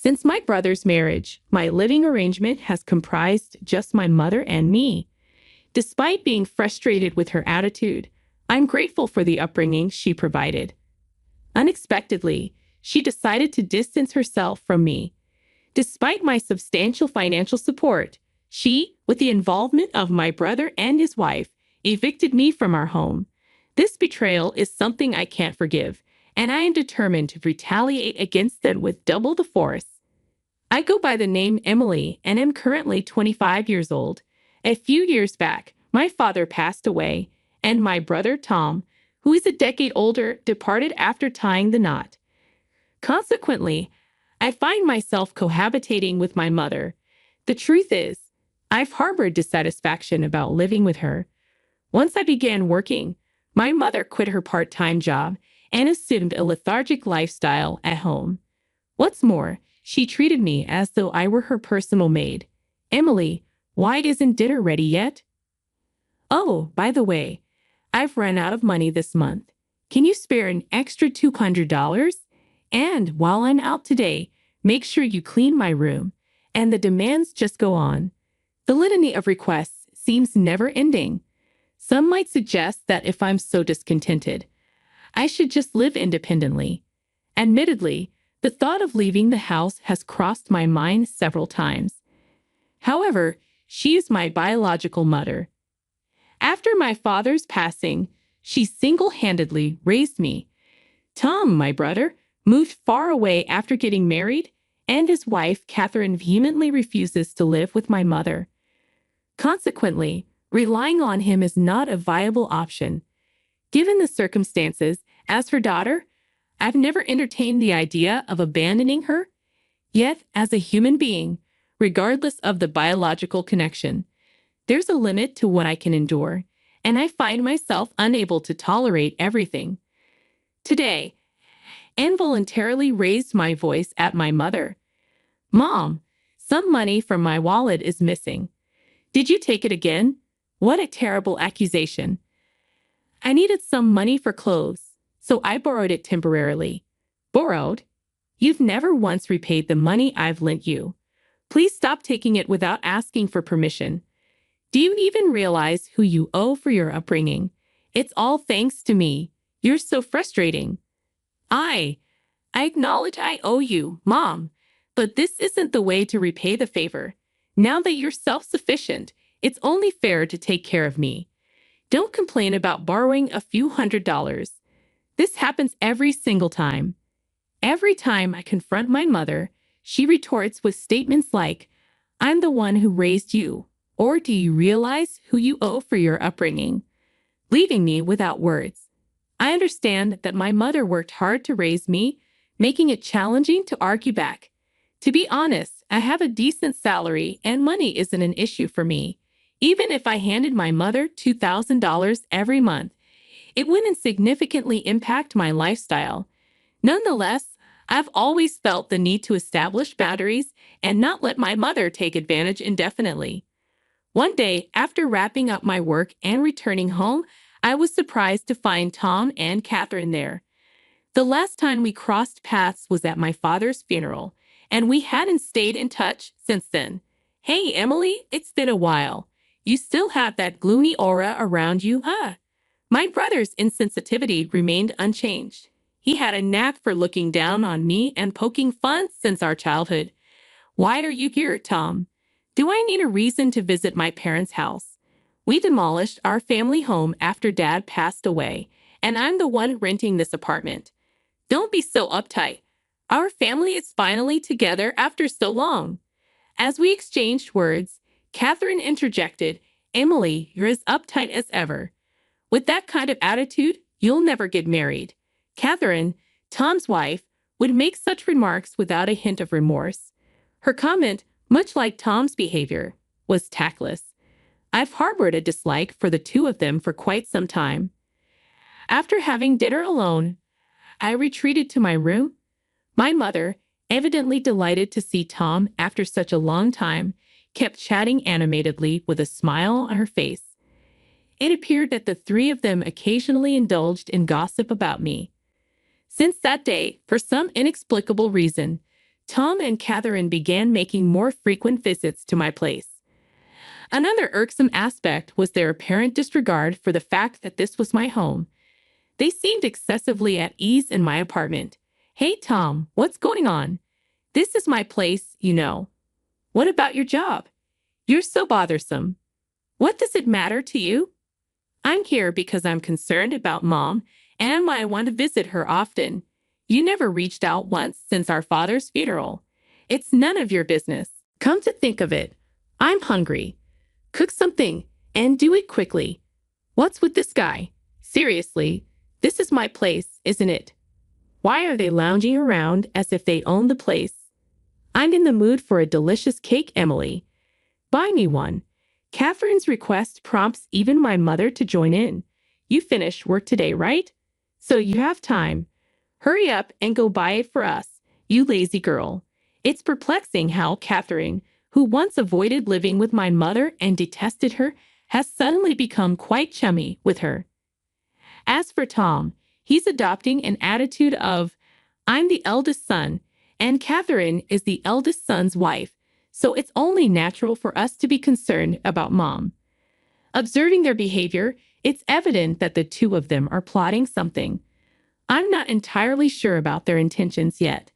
Since my brother's marriage, my living arrangement has comprised just my mother and me. Despite being frustrated with her attitude, I'm grateful for the upbringing she provided. Unexpectedly, she decided to distance herself from me. Despite my substantial financial support, she, with the involvement of my brother and his wife, evicted me from our home. This betrayal is something I can't forgive, and I am determined to retaliate against them with double the force. I go by the name Emily and am currently 25 years old. A few years back, my father passed away, and my brother Tom, who is a decade older, departed after tying the knot. Consequently, I find myself cohabitating with my mother. The truth is, I've harbored dissatisfaction about living with her. Once I began working, my mother quit her part-time job and assumed a lethargic lifestyle at home. What's more, she treated me as though I were her personal maid. Emily, why isn't dinner ready yet? Oh, by the way, I've run out of money this month. Can you spare an extra $200? And while I'm out today, make sure you clean my room. And the demands just go on. The litany of requests seems never ending. Some might suggest that if I'm so discontented, I should just live independently. Admittedly, the thought of leaving the house has crossed my mind several times. However, she is my biological mother. After my father's passing, she single-handedly raised me. Tom, my brother, moved far away after getting married, and his wife, Catherine, vehemently refuses to live with my mother. Consequently, relying on him is not a viable option. Given the circumstances, as her daughter, I've never entertained the idea of abandoning her. Yet, as a human being, regardless of the biological connection, there's a limit to what I can endure, and I find myself unable to tolerate everything. Today, involuntarily raised my voice at my mother. Mom, some money from my wallet is missing. Did you take it again? What a terrible accusation. I needed some money for clothes, so I borrowed it temporarily. Borrowed? You've never once repaid the money I've lent you. Please stop taking it without asking for permission. Do you even realize who you owe for your upbringing? It's all thanks to me. You're so frustrating. I acknowledge I owe you, Mom, but this isn't the way to repay the favor. Now that you're self-sufficient, it's only fair to take care of me. Don't complain about borrowing a few $100s. This happens every single time. Every time I confront my mother, she retorts with statements like, I'm the one who raised you, or do you realize who you owe for your upbringing? Leaving me without words. I understand that my mother worked hard to raise me, making it challenging to argue back. To be honest, I have a decent salary and money isn't an issue for me. Even if I handed my mother $2,000 every month, it wouldn't significantly impact my lifestyle. Nonetheless, I've always felt the need to establish boundaries and not let my mother take advantage indefinitely. One day, after wrapping up my work and returning home, I was surprised to find Tom and Catherine there. The last time we crossed paths was at my father's funeral, and we hadn't stayed in touch since then. Hey, Emily, it's been a while. You still have that gloomy aura around you, huh? My brother's insensitivity remained unchanged. He had a knack for looking down on me and poking fun since our childhood. Why are you here, Tom? Do I need a reason to visit my parents' house? We demolished our family home after Dad passed away, and I'm the one renting this apartment. Don't be so uptight. Our family is finally together after so long. As we exchanged words, Catherine interjected, Emily, you're as uptight as ever. With that kind of attitude, you'll never get married. Catherine, Tom's wife, would make such remarks without a hint of remorse. Her comment, much like Tom's behavior, was tactless. I've harbored a dislike for the two of them for quite some time. After having dinner alone, I retreated to my room. My mother, evidently delighted to see Tom after such a long time, kept chatting animatedly with a smile on her face. It appeared that the three of them occasionally indulged in gossip about me. Since that day, for some inexplicable reason, Tom and Catherine began making more frequent visits to my place. Another irksome aspect was their apparent disregard for the fact that this was my home. They seemed excessively at ease in my apartment. "Hey, Tom, what's going on? This is my place, you know. What about your job? You're so bothersome. What does it matter to you? I'm here because I'm concerned about Mom and I want to visit her often. You never reached out once since our father's funeral. It's none of your business. Come to think of it, I'm hungry. Cook something and do it quickly. What's with this guy? Seriously, this is my place, isn't it? Why are they lounging around as if they own the place? I'm in the mood for a delicious cake, Emily. Buy me one." Catherine's request prompts even my mother to join in. "You finished work today, right? So you have time. Hurry up and go buy it for us, you lazy girl." It's perplexing how Catherine, who once avoided living with my mother and detested her, has suddenly become quite chummy with her. As for Tom, he's adopting an attitude of, "I'm the eldest son, and Catherine is the eldest son's wife, so it's only natural for us to be concerned about Mom." Observing their behavior, it's evident that the two of them are plotting something. I'm not entirely sure about their intentions yet,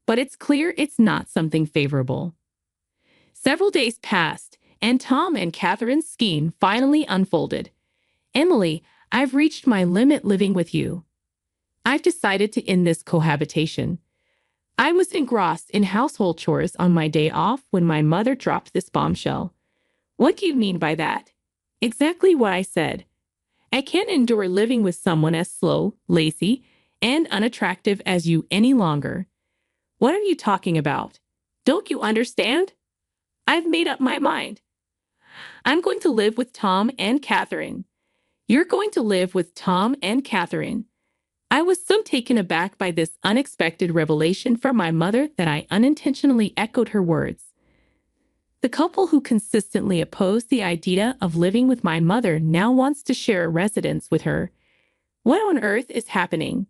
but it's clear it's not something favorable. Several days passed, and Tom and Catherine's scheme finally unfolded. "Emily, I've reached my limit living with you. I've decided to end this cohabitation." I was engrossed in household chores on my day off when my mother dropped this bombshell. "What do you mean by that?" "Exactly what I said. I can't endure living with someone as slow, lazy, and unattractive as you any longer." "What are you talking about? Don't you understand? I've made up my mind. I'm going to live with Tom and Catherine." "You're going to live with Tom and Catherine?" I was so taken aback by this unexpected revelation from my mother that I unintentionally echoed her words. The couple who consistently opposed the idea of living with my mother now wants to share a residence with her. What on earth is happening?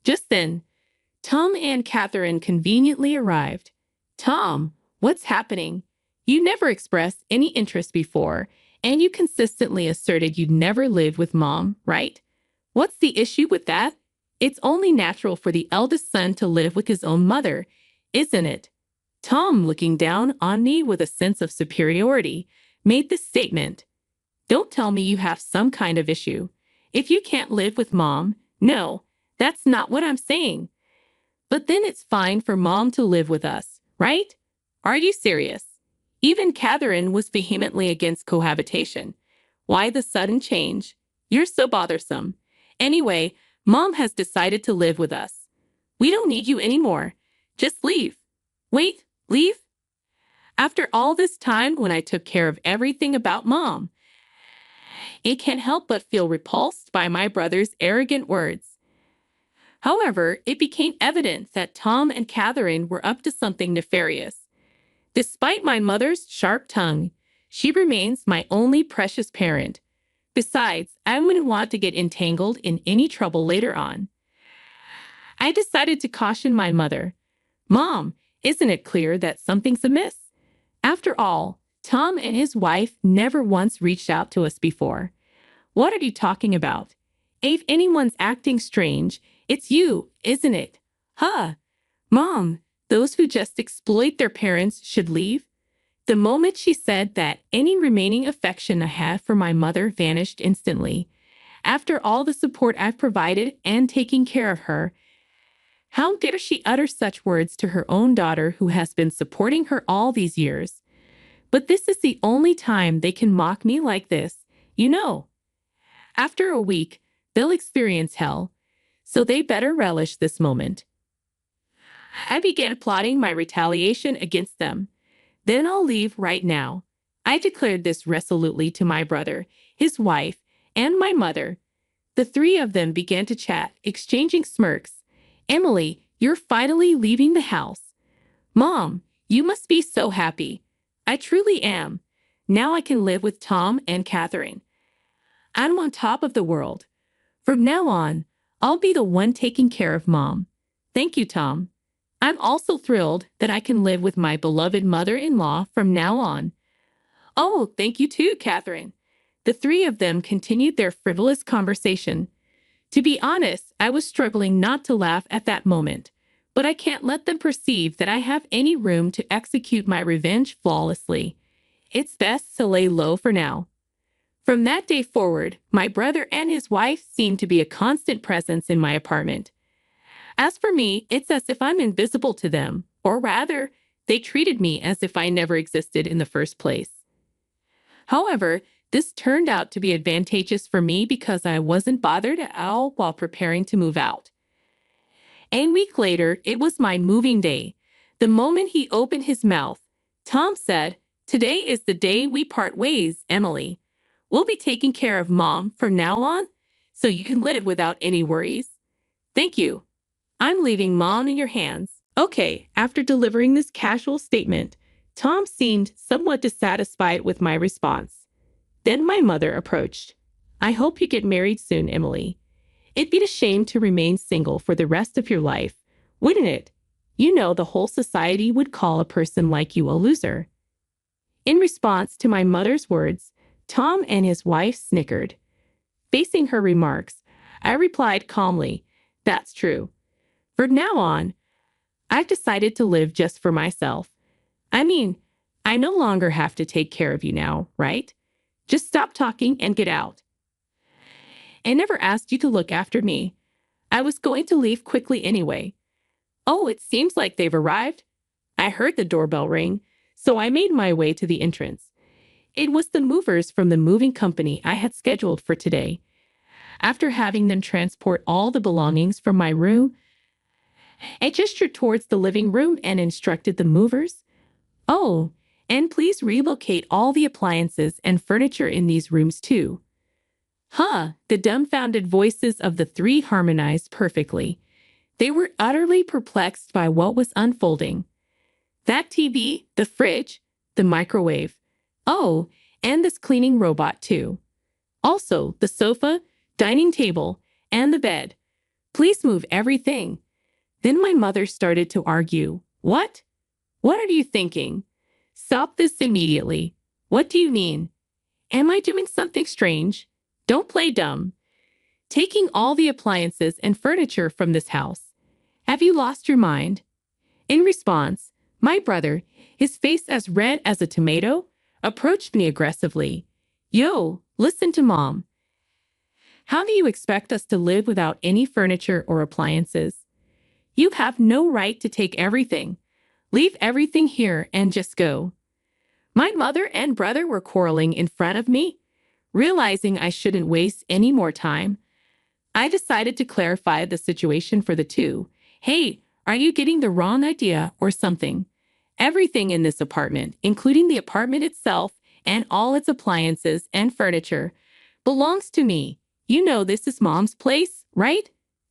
Just then, Tom and Catherine conveniently arrived. "Tom, what's happening? You never expressed any interest before, and you consistently asserted you'd never live with Mom, right? What's the issue with that? It's only natural for the eldest son to live with his own mother, isn't it?" Tom, looking down on me with a sense of superiority, made this statement. "Don't tell me you have some kind of issue. If you can't live with Mom, no, that's not what I'm saying. But then it's fine for Mom to live with us, right? Are you serious?" Even Catherine was vehemently against cohabitation. "Why the sudden change? You're so bothersome. Anyway, Mom has decided to live with us. We don't need you anymore. Just leave." "Wait, leave? After all this time when I took care of everything about Mom?" It can't help but feel repulsed by my brother's arrogant words. However, it became evident that Tom and Catherine were up to something nefarious. Despite my mother's sharp tongue, she remains my only precious parent. Besides, I wouldn't want to get entangled in any trouble later on. I decided to caution my mother. "Mom, isn't it clear that something's amiss? After all, Tom and his wife never once reached out to us before. What are you talking about? If anyone's acting strange, it's you, isn't it? Huh? Mom, those who just exploit their parents should leave." The moment she said that, any remaining affection I had for my mother vanished instantly. After all the support I've provided and taking care of her, how dare she utter such words to her own daughter who has been supporting her all these years? But this is the only time they can mock me like this, you know. After a week, they'll experience hell, so they better relish this moment. I began plotting my retaliation against them. "Then I'll leave right now." I declared this resolutely to my brother, his wife, and my mother. The three of them began to chat, exchanging smirks. "Emily, you're finally leaving the house. Mom, you must be so happy." "I truly am. Now I can live with Tom and Catherine. I'm on top of the world. From now on, I'll be the one taking care of Mom." "Thank you, Tom." I'm also thrilled that I can live with my beloved mother-in-law from now on. Oh, thank you too, Catherine. The three of them continued their frivolous conversation. To be honest, I was struggling not to laugh at that moment, but I can't let them perceive that I have any room to execute my revenge flawlessly. It's best to lay low for now. From that day forward, my brother and his wife seemed to be a constant presence in my apartment. As for me, it's as if I'm invisible to them, or rather, they treated me as if I never existed in the first place. However, this turned out to be advantageous for me because I wasn't bothered at all while preparing to move out. A week later, it was my moving day. The moment he opened his mouth, Tom said, "Today is the day we part ways, Emily. We'll be taking care of Mom from now on, so you can live without any worries. Thank you. I'm leaving Mom in your hands." Okay, after delivering this casual statement, Tom seemed somewhat dissatisfied with my response. Then my mother approached. "I hope you get married soon, Emily. It'd be a shame to remain single for the rest of your life, wouldn't it? You know the whole society would call a person like you a loser." In response to my mother's words, Tom and his wife snickered. Facing her remarks, I replied calmly, "That's true. From now on, I've decided to live just for myself. I mean, I no longer have to take care of you now, right? Just stop talking and get out. I never asked you to look after me. I was going to leave quickly anyway." "Oh, it seems like they've arrived." I heard the doorbell ring, so I made my way to the entrance. It was the movers from the moving company I had scheduled for today. After having them transport all the belongings from my room, I gestured towards the living room and instructed the movers, "Oh, and please relocate all the appliances and furniture in these rooms too." Huh, the dumbfounded voices of the three harmonized perfectly. They were utterly perplexed by what was unfolding. That TV, the fridge, the microwave. Oh, and this cleaning robot too. Also, the sofa, dining table, and the bed. Please move everything. Then my mother started to argue. What? What are you thinking? Stop this immediately. What do you mean? Am I doing something strange? Don't play dumb. Taking all the appliances and furniture from this house. Have you lost your mind? In response, my brother, his face as red as a tomato, approached me aggressively. "Yo, listen to Mom. How do you expect us to live without any furniture or appliances? You have no right to take everything. Leave everything here and just go." My mother and brother were quarreling in front of me. Realizing I shouldn't waste any more time, I decided to clarify the situation for the two. "Hey, are you getting the wrong idea or something? Everything in this apartment, including the apartment itself and all its appliances and furniture, belongs to me. You know this is Mom's place, right?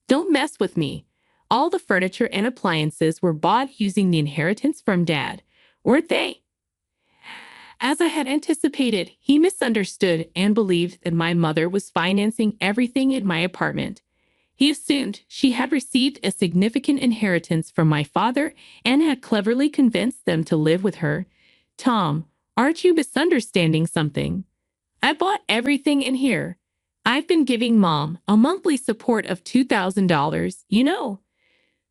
Don't mess with me. All the furniture and appliances were bought using the inheritance from Dad, weren't they?" As I had anticipated, he misunderstood and believed that my mother was financing everything in my apartment. He assumed she had received a significant inheritance from my father and had cleverly convinced them to live with her. "Tom, aren't you misunderstanding something? I bought everything in here. I've been giving Mom a monthly support of $2,000, you know.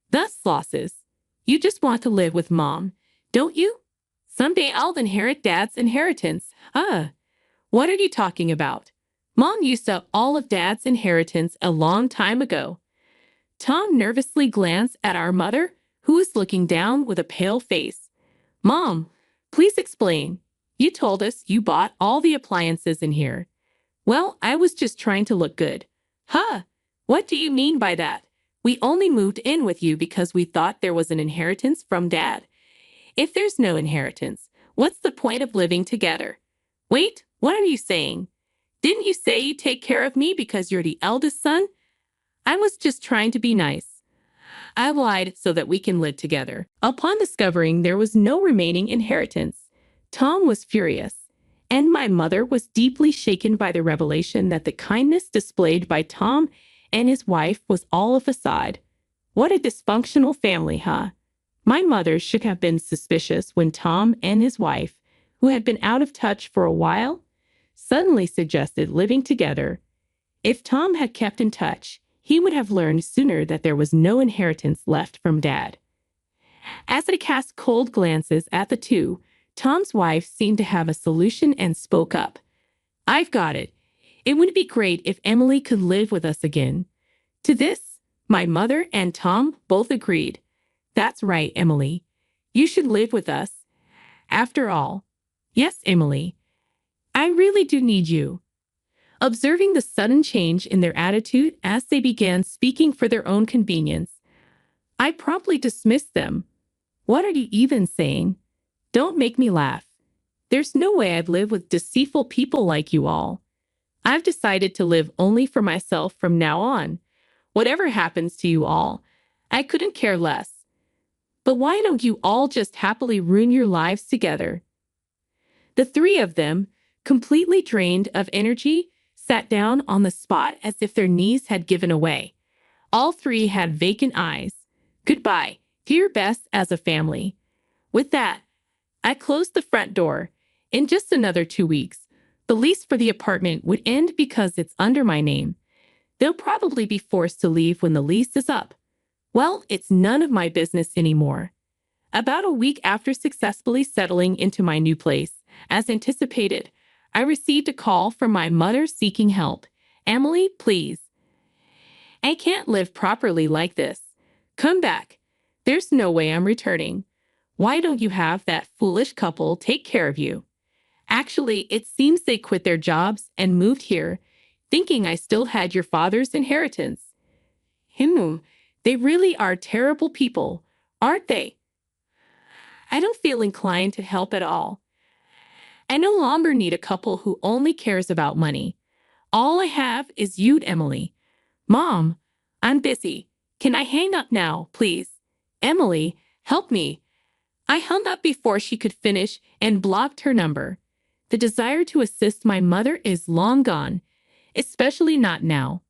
Thus losses. You just want to live with Mom, don't you? Someday I'll inherit Dad's inheritance." What are you talking about? Mom used up all of Dad's inheritance a long time ago. Tom nervously glanced at our mother, who was looking down with a pale face. "Mom, please explain. You told us you bought all the appliances in here." "Well, I was just trying to look good." What do you mean by that? We only moved in with you because we thought there was an inheritance from Dad. If there's no inheritance, what's the point of living together? Wait, what are you saying? Didn't you say you take care of me because you're the eldest son? I was just trying to be nice. I lied so that we can live together. Upon discovering there was no remaining inheritance, Tom was furious, and my mother was deeply shaken by the revelation that the kindness displayed by Tom and his wife was all a facade. What a dysfunctional family, huh? My mother should have been suspicious when Tom and his wife, who had been out of touch for a while, suddenly suggested living together. If Tom had kept in touch, he would have learned sooner that there was no inheritance left from Dad. As I cast cold glances at the two, Tom's wife seemed to have a solution and spoke up. "I've got it. It would be great if Emily could live with us again." To this, my mother and Tom both agreed. "That's right, Emily. You should live with us. After all, yes, Emily, I really do need you." Observing the sudden change in their attitude as they began speaking for their own convenience, I promptly dismissed them. "What are you even saying? Don't make me laugh. There's no way I'd live with deceitful people like you all. I've decided to live only for myself from now on. Whatever happens to you all, I couldn't care less. But why don't you all just happily ruin your lives together?" The three of them, completely drained of energy, sat down on the spot as if their knees had given away. All three had vacant eyes. Goodbye. Do your best as a family. With that, I closed the front door. In just another 2 weeks, the lease for the apartment would end because it's under my name. They'll probably be forced to leave when the lease is up. Well, it's none of my business anymore. About a week after successfully settling into my new place, as anticipated, I received a call from my mother seeking help. "Emily, please. I can't live properly like this. Come back. There's no way I'm returning. Why don't you have that foolish couple take care of you?" Actually, it seems they quit their jobs and moved here, thinking I still had your father's inheritance. They really are terrible people, aren't they? I don't feel inclined to help at all. I no longer need a couple who only cares about money. All I have is you, Emily. Mom, I'm busy. Can I hang up now, please? Emily, help me. I hung up before she could finish and blocked her number. The desire to assist my mother is long gone, especially not now.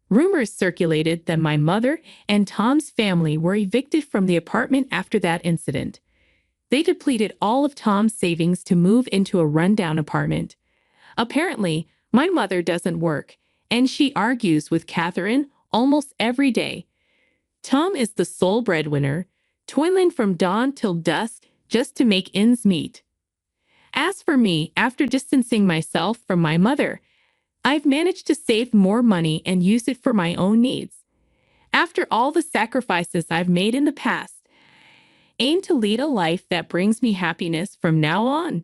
Rumors circulated that my mother and Tom's family were evicted from the apartment after that incident. They depleted all of Tom's savings to move into a rundown apartment. Apparently, my mother doesn't work, and she argues with Catherine almost every day. Tom is the sole breadwinner, toiling from dawn till dusk just to make ends meet. As for me, after distancing myself from my mother, I've managed to save more money and use it for my own needs. After all the sacrifices I've made in the past, aim to lead a life that brings me happiness from now on.